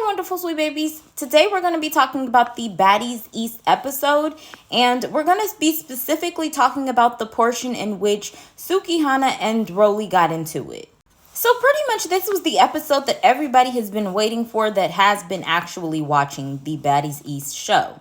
my wonderful sweet babies. Today we're going to be talking about the Baddies East episode, and we're going to be specifically talking about the portion in which Sukihana and Rollie got into it. So pretty much this was the episode that everybody has been waiting for that has been actually watching the Baddies East show.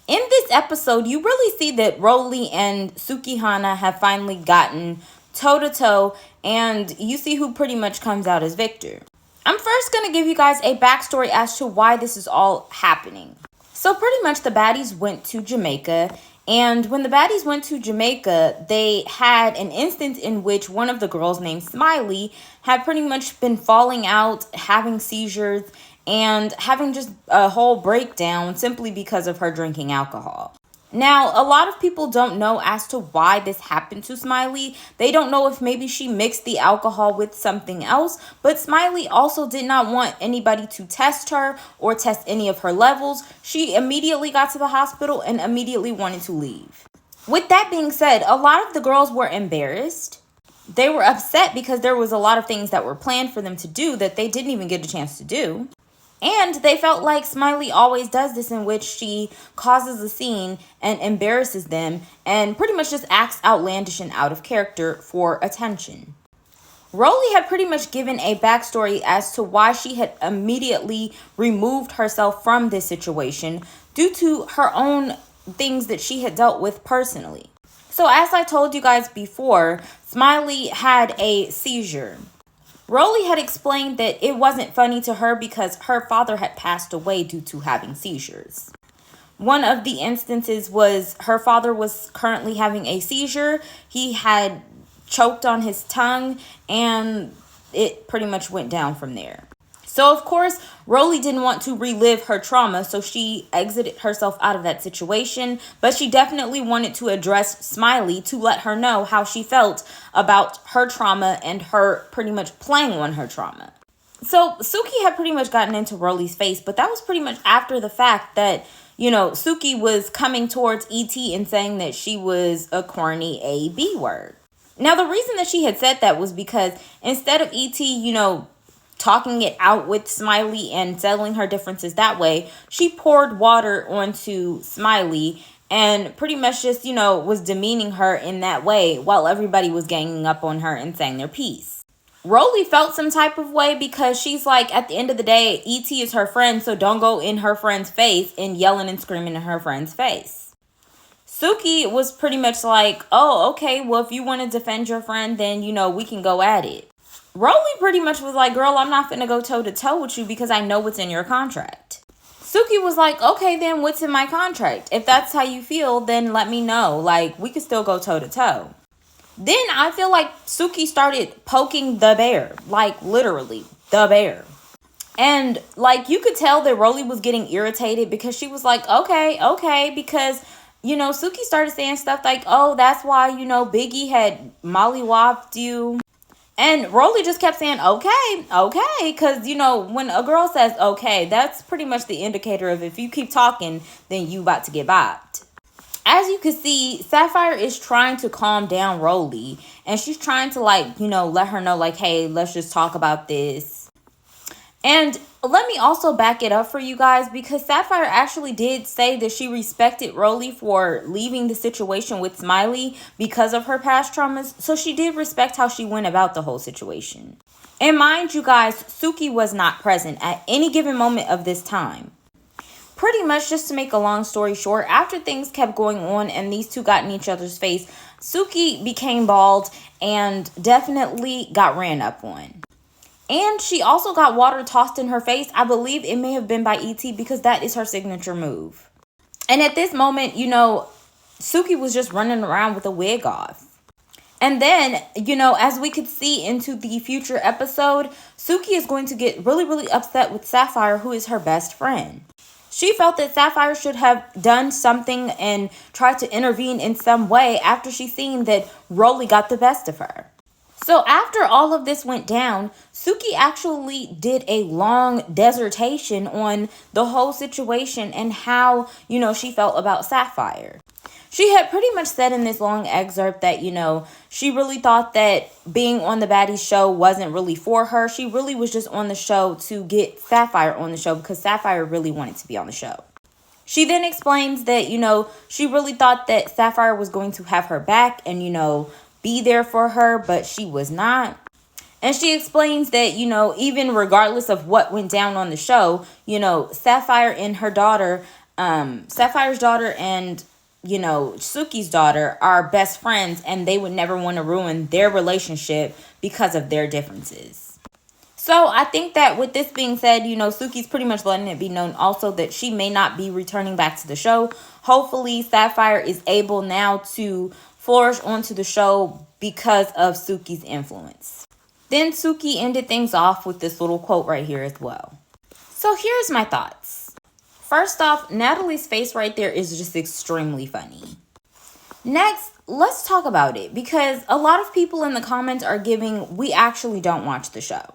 In this episode, you really see that Rollie and Sukihana have finally gotten toe-to-toe, and you see who pretty much comes out as victor. I'm first going to give you guys a backstory as to why this is all happening. So pretty much the Baddies went to Jamaica, and when the Baddies went to Jamaica, they had an instance in which one of the girls named Smiley had pretty much been falling out, having seizures, and having just a whole breakdown simply because of her drinking alcohol. Now, a lot of people don't know as to why this happened to Smiley. They don't know if maybe she mixed the alcohol with something else, but Smiley also did not want anybody to test her or test any of her levels. She immediately got to the hospital and immediately wanted to leave. With that being said, a lot of the girls were embarrassed. They were upset because there was a lot of things that were planned for them to do that they didn't even get a chance to do. And they felt like Smiley always does this, in which she causes a scene and embarrasses them and pretty much just acts outlandish and out of character for attention. Rollie had pretty much given a backstory as to why she had immediately removed herself from this situation due to her own things that she had dealt with personally. So as I told you guys before, Smiley had a seizure. Rollie had explained that it wasn't funny to her because her father had passed away due to having seizures. One of the instances was her father was currently having a seizure. He had choked on his tongue, and it pretty much went down from there. So, of course, Rollie didn't want to relive her trauma, so she exited herself out of that situation. But she definitely wanted to address Smiley to let her know how she felt about her trauma and her pretty much playing on her trauma. So, Suki had pretty much gotten into Rollie's face, but that was pretty much after the fact that, Suki was coming towards E.T. and saying that she was a corny A-B word. Now, the reason that she had said that was because instead of E.T., talking it out with Smiley and settling her differences that way, she poured water onto Smiley and pretty much just, was demeaning her in that way while everybody was ganging up on her and saying their piece. Rollie felt some type of way because she's like, at the end of the day, E.T. is her friend, so don't go in her friend's face and yelling and screaming in her friend's face. Suki was pretty much like, oh, okay, well, if you want to defend your friend, then, we can go at it. Rollie pretty much was like, girl, I'm not finna go toe-to-toe with you because I know what's in your contract. Suki was like, okay, then what's in my contract? If that's how you feel, then let me know. Like, we could still go toe-to-toe. Then I feel like Suki started poking the bear. Like, literally, the bear. And, you could tell that Rollie was getting irritated because she was like, okay, because, Suki started saying stuff like, oh, that's why, Biggie had mollywopped you. And Rollie just kept saying, okay, because, when a girl says okay, that's pretty much the indicator of if you keep talking, then you about to get bopped. As you can see, Sapphire is trying to calm down Rollie, and she's trying to, let her know, hey, let's just talk about this. And let me also back it up for you guys, because Sapphire actually did say that she respected Rollie for leaving the situation with Smiley because of her past traumas. So she did respect how she went about the whole situation. And mind you guys, Suki was not present at any given moment of this time. Pretty much, just to make a long story short, after things kept going on and these two got in each other's face, Suki became bald and definitely got ran up on. And she also got water tossed in her face. I believe it may have been by E.T. because that is her signature move. And at this moment, Suki was just running around with a wig off. And then, as we could see into the future episode, Suki is going to get really, really upset with Sapphire, who is her best friend. She felt that Sapphire should have done something and tried to intervene in some way after she seen that Rollie got the best of her. So after all of this went down, Suki actually did a long dissertation on the whole situation and how, she felt about Sapphire. She had pretty much said in this long excerpt that, she really thought that being on the Baddies show wasn't really for her. She really was just on the show to get Sapphire on the show because Sapphire really wanted to be on the show. She then explains that, she really thought that Sapphire was going to have her back and, be there for her, but she was not. And she explains that, even regardless of what went down on the show, Sapphire and her daughter, Sapphire's daughter and Suki's daughter are best friends, and they would never want to ruin their relationship because of their differences. So I think that with this being said, Suki's pretty much letting it be known also that she may not be returning back to the show. Hopefully Sapphire is able now to flourish onto the show because of Suki's influence. Then Suki ended things off with this little quote right here as well. So here's my thoughts. First off, Natalie's face right there is just extremely funny. Next, let's talk about it because a lot of people in the comments are giving, we actually don't watch the show.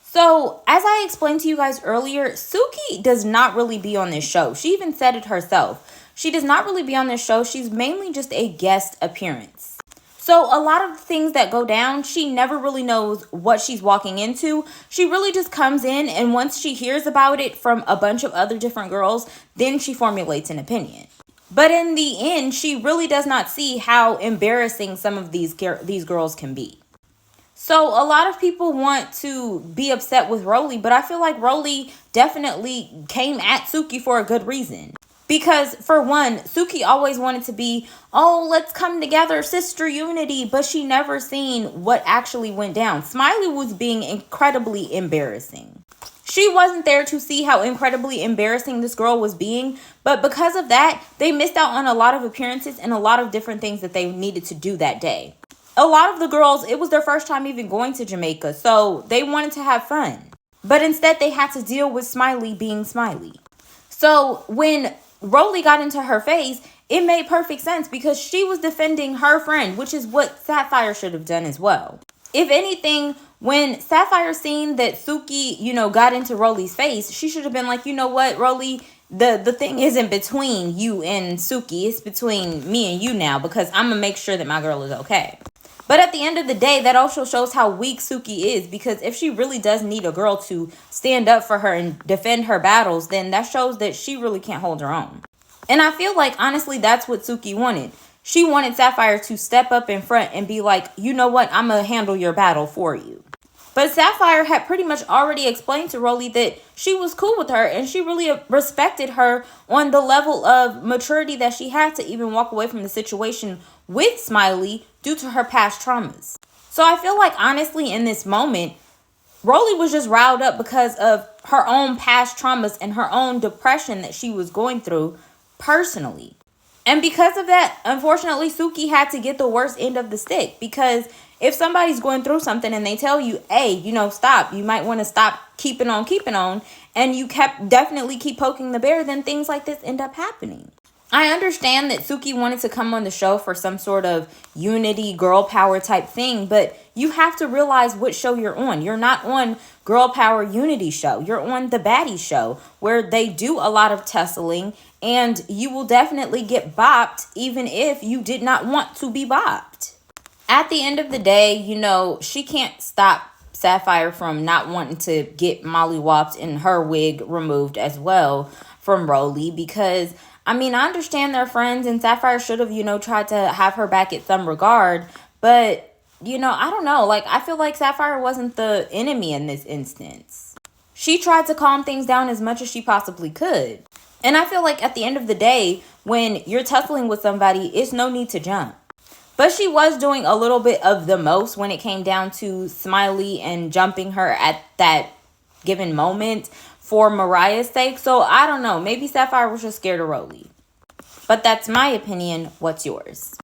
So, as I explained to you guys earlier, Suki does not really be on this show. She even said it herself. She does not really be on this show. She's mainly just a guest appearance. So a lot of the things that go down, she never really knows what she's walking into. She really just comes in, and once she hears about it from a bunch of other different girls, then she formulates an opinion. But in the end, she really does not see how embarrassing some of these girls can be. So a lot of people want to be upset with Rollie, but I feel like Rollie definitely came at Suki for a good reason. Because, for one, Suki always wanted to be, let's come together, sister unity. But she never seen what actually went down. Smiley was being incredibly embarrassing. She wasn't there to see how incredibly embarrassing this girl was being. But because of that, they missed out on a lot of appearances and a lot of different things that they needed to do that day. A lot of the girls, it was their first time even going to Jamaica. So they wanted to have fun. But instead, they had to deal with Smiley being Smiley. So when Rollie got into her face, it made perfect sense because she was defending her friend, which is what Sapphire should have done as well. If anything, when Sapphire seen that Suki, got into Rollie's face, she should have been like, you know what, Rollie, the thing isn't between you and Suki. It's between me and you now because I'm going to make sure that my girl is okay. But at the end of the day, that also shows how weak Suki is because if she really does need a girl to stand up for her and defend her battles, then that shows that she really can't hold her own. And I feel like, honestly, that's what Suki wanted. She wanted Sapphire to step up in front and be like, you know what, I'm going to handle your battle for you. But Sapphire had pretty much already explained to Rollie that she was cool with her and she really respected her on the level of maturity that she had to even walk away from the situation with Smiley due to her past traumas. So I feel like, honestly, in this moment, Rollie was just riled up because of her own past traumas and her own depression that she was going through personally. And because of that, unfortunately, Suki had to get the worst end of the stick because if somebody's going through something and they tell you, hey, stop, you might want to stop keeping on, and you definitely keep poking the bear, then things like this end up happening. I understand that Suki wanted to come on the show for some sort of unity, girl power type thing, but you have to realize what show you're on. You're not on girl power unity show. You're on the Baddies show where they do a lot of tussling and you will definitely get bopped even if you did not want to be bopped. At the end of the day, she can't stop Sapphire from not wanting to get mollywopped and her wig removed as well from Rollie because I understand they're friends and Sapphire should have, tried to have her back at some regard. But, I don't know. I feel like Sapphire wasn't the enemy in this instance. She tried to calm things down as much as she possibly could. And I feel like at the end of the day, when you're tussling with somebody, it's no need to jump. But she was doing a little bit of the most when it came down to Smiley and jumping her at that given moment for Mariah's sake. So I don't know. Maybe Sapphire was just scared of Rollie. But that's my opinion. What's yours?